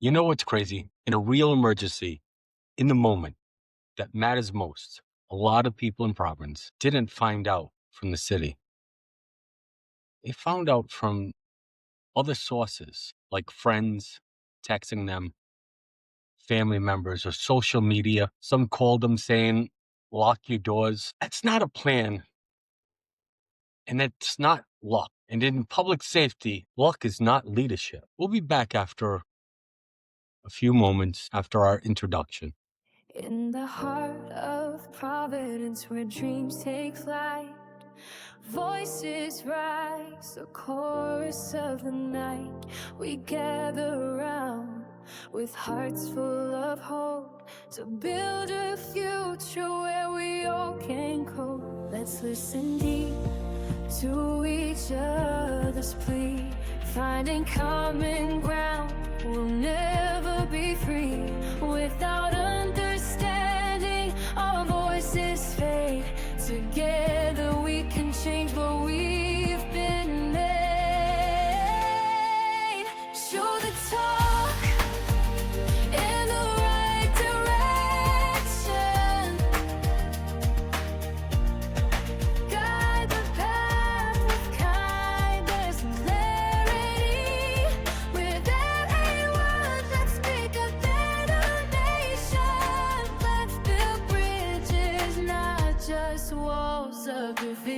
You know what's crazy? In a real emergency, in the moment that matters most, a lot of people in Providence didn't find out from the city. They found out from other sources like friends texting them, family members, or social media. Some called them saying, lock your doors. That's not a plan, and it's not luck. And in public safety, luck is not leadership. We'll be back after a few moments after our introduction. In the heart of Providence, where dreams take flight, voices rise, a chorus of the night. We gather around with hearts full of hope to build a future where we all can grow. Let's listen deep to each other's plea, finding common ground. We'll never be free without understanding. Our voices fade. Together we can change what we've been made. Show the talk in the right direction. Guide the path with kindness and clarity. With every word, let's speak a better nation. Let's build bridges, not just walls of division.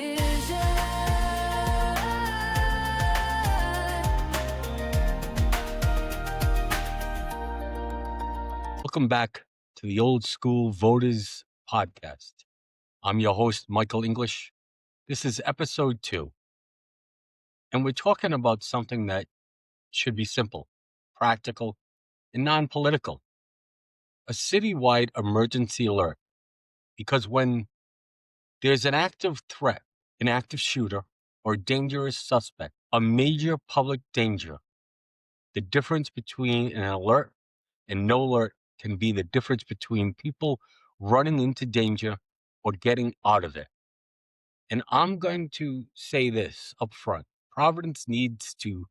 Welcome back to the Old School Voters Podcast. I'm your host, Michael English. This is episode 2. And we're talking about something that should be simple, practical, and non-political. A citywide emergency alert. Because when there's an active threat, an active shooter, or dangerous suspect, a major public danger, the difference between an alert and no alert can be the difference between people running into danger or getting out of it. And I'm going to say this up front. Providence needs to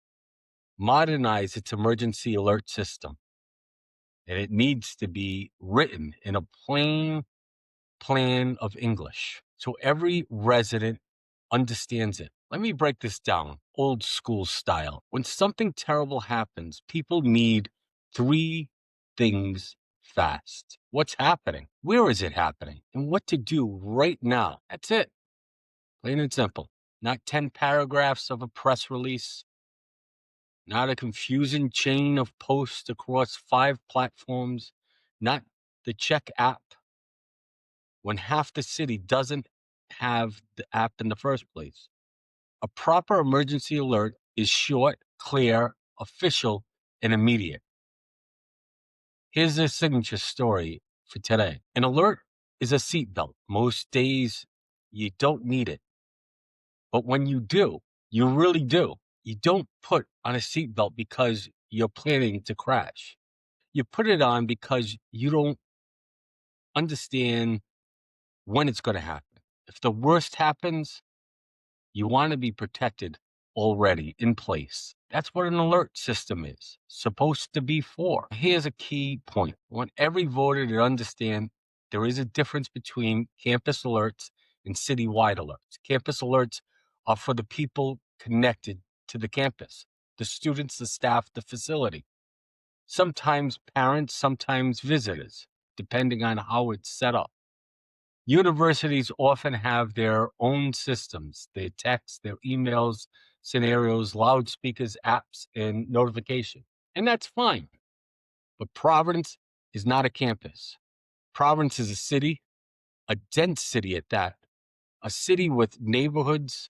modernize its emergency alert system. And it needs to be written in a plain plan of English so every resident understands it. Let me break this down, old school style. When something terrible happens, people need 3 things fast. What's happening? Where is it happening? And what to do right now. That's it. Plain and simple. Not 10 paragraphs of a press release. Not a confusing chain of posts across 5 platforms. Not the check app when half the city doesn't have the app in the first place. A proper emergency alert is short, clear, official, and immediate. Here's a signature story for today. An alert is a seatbelt. Most days you don't need it. But when you do, you really do. You don't put on a seatbelt because you're planning to crash. You put it on because you don't understand when it's going to happen. If the worst happens, you want to be protected already in place. That's what an alert system is supposed to be for. Here's a key point. I want every voter to understand there is a difference between campus alerts and citywide alerts. Campus alerts are for the people connected to the campus, the students, the staff, the facility. Sometimes parents, sometimes visitors, depending on how it's set up. Universities often have their own systems, their texts, their emails, scenarios, loudspeakers, apps, and notification. And that's fine. But Providence is not a campus. Providence is a city, a dense city at that, a city with neighborhoods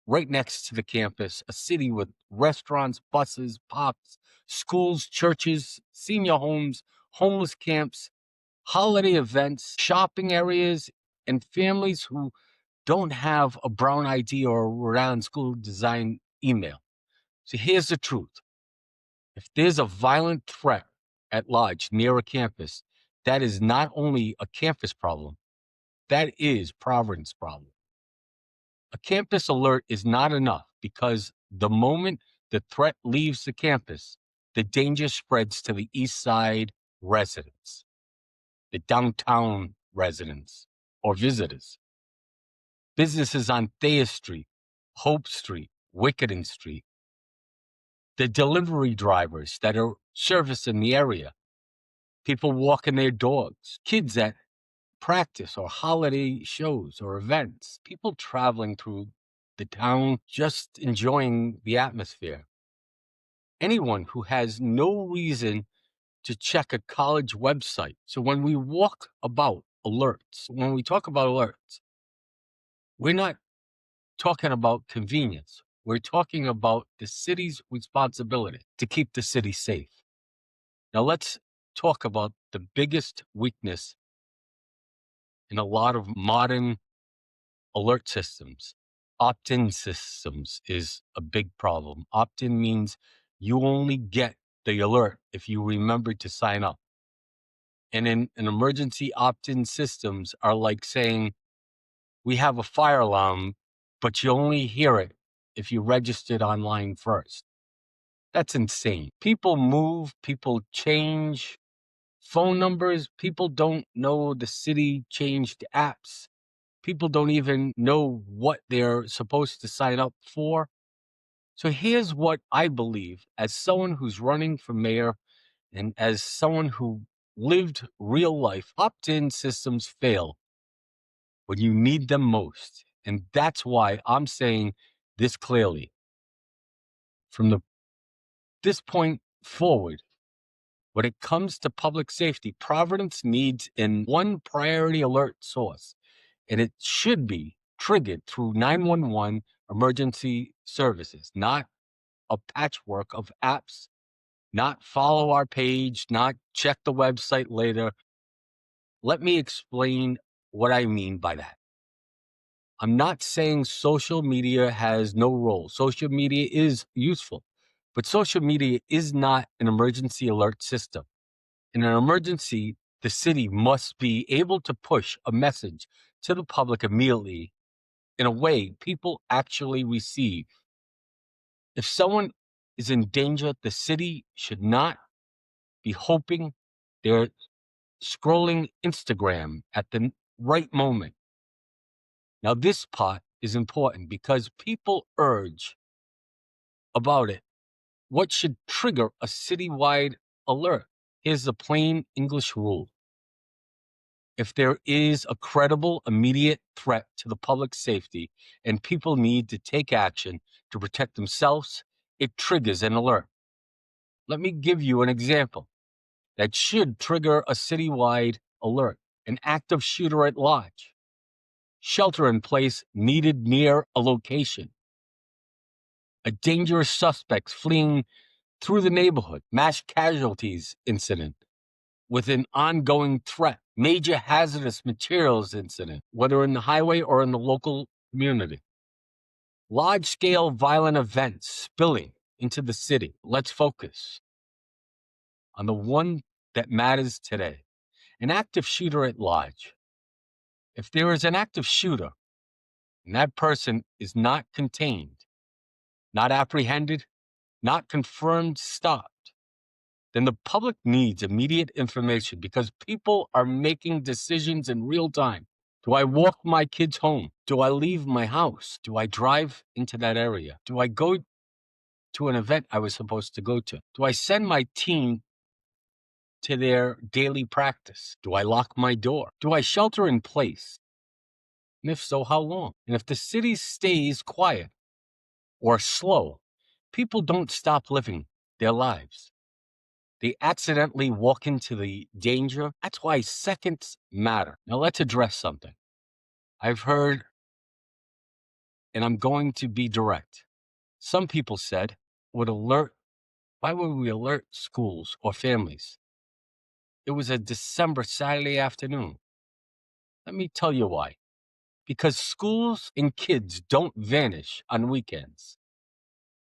right next to the campus, a city with restaurants, buses, parks, schools, churches, senior homes, homeless camps, holiday events, shopping areas, and families who don't have a Brown ID or Rhode Island School Design email. So here's the truth. If there's a violent threat at large near a campus, that is not only a campus problem, that is Providence problem. A campus alert is not enough because the moment the threat leaves the campus, the danger spreads to the East Side residents, the downtown residents or visitors, businesses on Thayer Street, Hope Street, Wickenden Street, the delivery drivers that are servicing the area, people walking their dogs, kids at practice or holiday shows or events, people traveling through the town just enjoying the atmosphere. Anyone who has no reason to check a college website. So when we talk about alerts, we're not talking about convenience. We're talking about the city's responsibility to keep the city safe. Now let's talk about the biggest weakness in a lot of modern alert systems. Opt-in systems is a big problem. Opt-in means you only get the alert if you remember to sign up. And in an emergency opt-in systems are like saying, we have a fire alarm, but you only hear it if you registered online first. That's insane. People move, people change phone numbers. People don't know the city changed apps. People don't even know what they're supposed to sign up for. So here's what I believe as someone who's running for mayor and as someone who lived real life. Opt-in systems fail when you need them most. And that's why I'm saying this clearly. From this point forward, when it comes to public safety, Providence needs one priority alert source, and it should be triggered through 911 emergency services, not a patchwork of apps, not follow our page, not check the website later. Let me explain what I mean by that. I'm not saying social media has no role. Social media is useful, but social media is not an emergency alert system. In an emergency, the city must be able to push a message to the public immediately in a way people actually receive. If someone is in danger, the city should not be hoping they're scrolling Instagram at the right moment. Now, this part is important because people urge about it. What should trigger a citywide alert? Here's the plain English rule. If there is a credible, immediate threat to the public safety and people need to take action to protect themselves, it triggers an alert. Let me give you an example that should trigger a citywide alert. An active shooter at large, shelter in place needed near a location, a dangerous suspect fleeing through the neighborhood, mass casualties incident with an ongoing threat, major hazardous materials incident, whether in the highway or in the local community, large-scale violent events spilling into the city. Let's focus on the one that matters today, an active shooter at large. If there is an active shooter and that person is not contained, not apprehended, not confirmed, stopped, then the public needs immediate information because people are making decisions in real time. Do I walk my kids home? Do I leave my house? Do I drive into that area? Do I go to an event I was supposed to go to? Do I send my team to their daily practice? Do I lock my door? Do I shelter in place? And if so, how long? And if the city stays quiet or slow, people don't stop living their lives. They accidentally walk into the danger. That's why seconds matter. Now let's address something. I've heard, and I'm going to be direct. Some people said, why would we alert schools or families? It was a December Saturday afternoon. Let me tell you why. Because schools and kids don't vanish on weekends.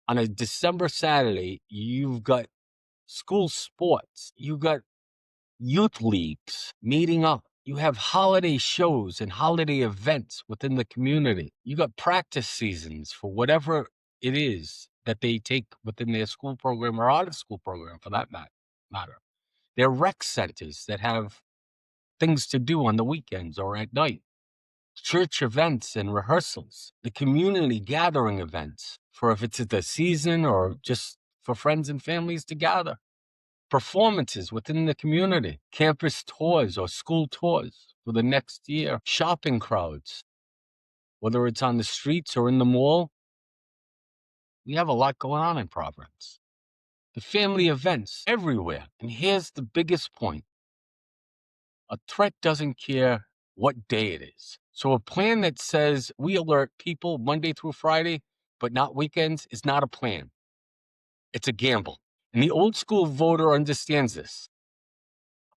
On a December Saturday, you've got school sports, you've got youth leagues meeting up. You have holiday shows and holiday events within the community. You got practice seasons for whatever it is that they take within their school program or out of school program for that matter. They're rec centers that have things to do on the weekends or at night. Church events and rehearsals, the community gathering events for if it's the season or just for friends and families to gather. Performances within the community, campus tours or school tours for the next year, shopping crowds, whether it's on the streets or in the mall. We have a lot going on in Providence. The family events everywhere. And here's the biggest point. A threat doesn't care what day it is. So a plan that says we alert people Monday through Friday, but not weekends, is not a plan. It's a gamble. And the old school voter understands this.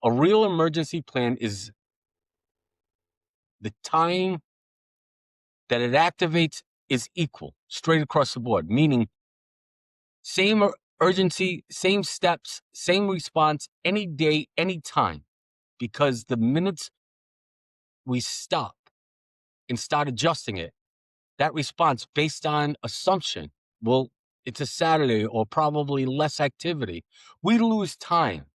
A real emergency plan is the time that it activates is equal, straight across the board, meaning same urgency, same steps, same response, any day, any time. Because the minutes we stop and start adjusting it, that response based on assumption, well, it's a Saturday or probably less activity, we lose time.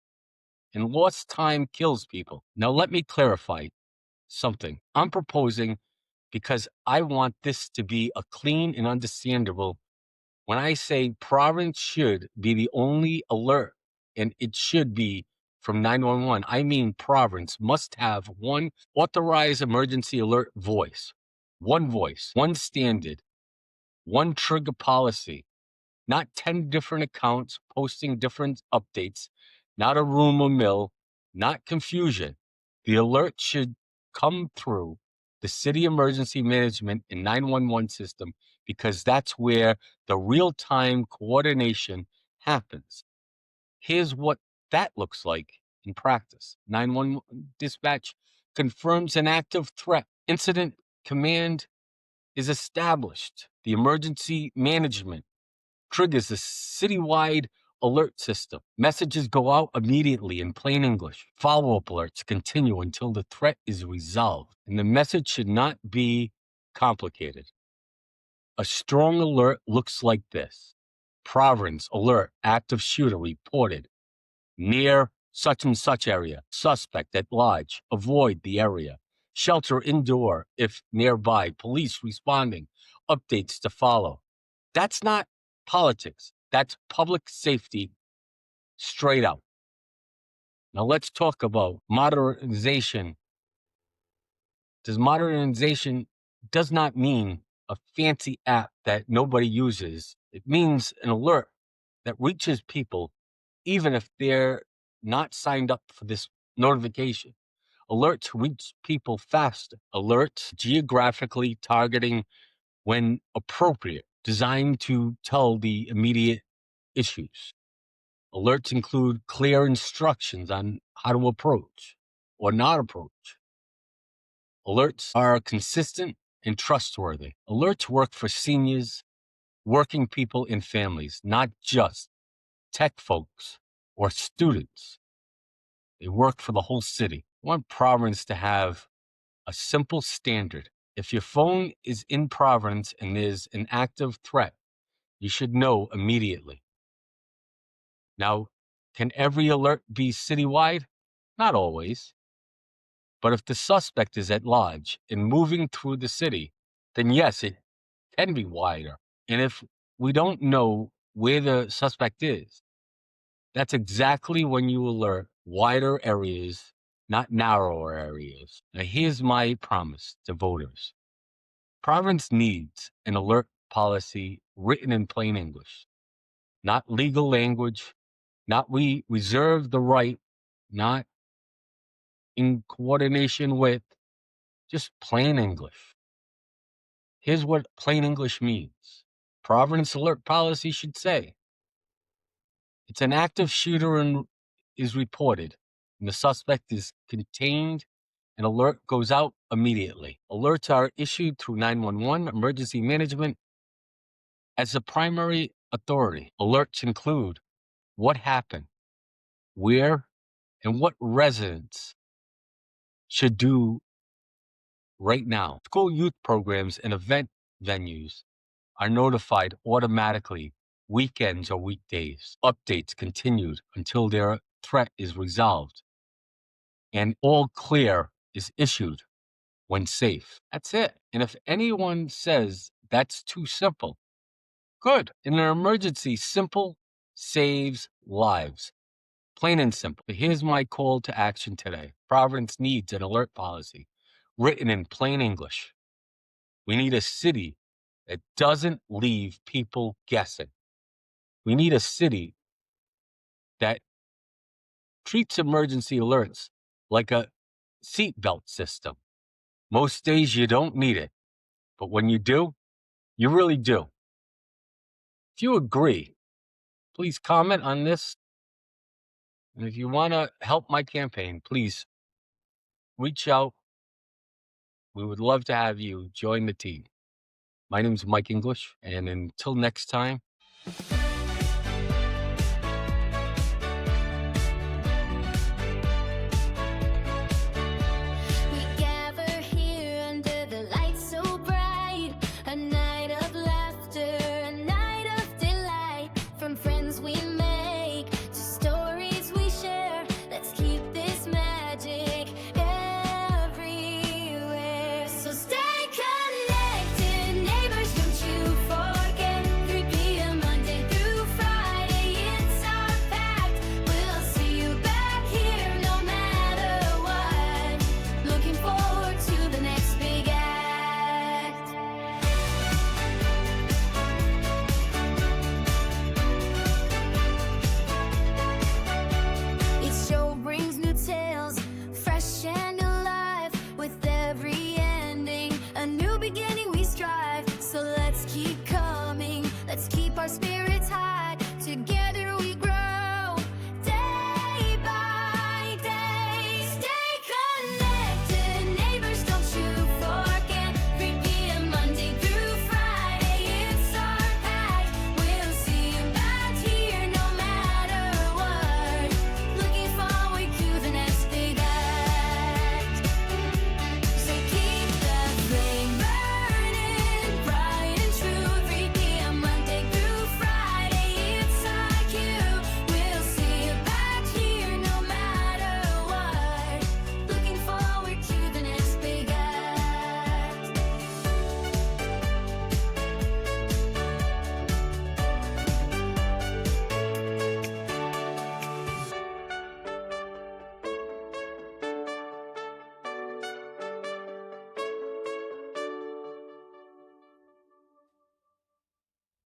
And lost time kills people. Now, let me clarify something. I'm proposing because I want this to be a clean and understandable. When I say Providence should be the only alert, and it should be from 911, I mean Providence must have one authorized emergency alert voice, one standard, one trigger policy, not 10 different accounts posting different updates, not a rumor mill, not confusion. The alert should come through the city emergency management and 911 system because that's where the real-time coordination happens. Here's what that looks like in practice. 911 dispatch confirms an active threat. Incident command is established. The emergency management triggers a citywide alert system. Messages go out immediately in plain English. Follow-up alerts continue until the threat is resolved. And the message should not be complicated. A strong alert looks like this. Providence alert, active shooter reported near such and such area. Suspect at large. Avoid the area. Shelter indoor if nearby. Police responding. Updates to follow. That's not politics. That's public safety straight out. Now let's talk about modernization. Modernization does not mean a fancy app that nobody uses. It means an alert that reaches people even if they're not signed up for this notification. Alerts reach people faster. Alerts geographically targeting when appropriate, designed to tell the immediate issues. Alerts include clear instructions on how to approach or not approach. Alerts are consistent and trustworthy. Alerts work for seniors, working people, and families, not just tech folks or students. They work for the whole city. I want Providence to have a simple standard. If your phone is in Providence and there's an active threat, you should know immediately. Now, can every alert be citywide? Not always. But if the suspect is at large and moving through the city, then yes, it can be wider. And if we don't know where the suspect is, that's exactly when you alert wider areas, not narrower areas. Now, here's my promise to voters. Providence needs an alert policy written in plain English, not legal language, not we reserve the right, not in coordination with, just plain English. Here's what plain English means. Providence alert policy should say, it's an active shooter and is reported, and the suspect is contained. An alert goes out immediately. Alerts are issued through 911 emergency management as the primary authority. Alerts include what happened, where, and what residents should do right now. School youth programs and event venues are notified automatically weekends or weekdays. Updates continued until their threat is resolved and all clear is issued when safe. That's it. And if anyone says that's too simple, good. In an emergency, simple saves lives. Plain and simple. Here's my call to action today. Providence needs an alert policy written in plain English. We need a city that doesn't leave people guessing. We need a city that treats emergency alerts like a seatbelt system. Most days you don't need it, but when you do, you really do. If you agree, please comment on this. And if you want to help my campaign, please reach out. We would love to have you join the team. My name is Mike English, and until next time,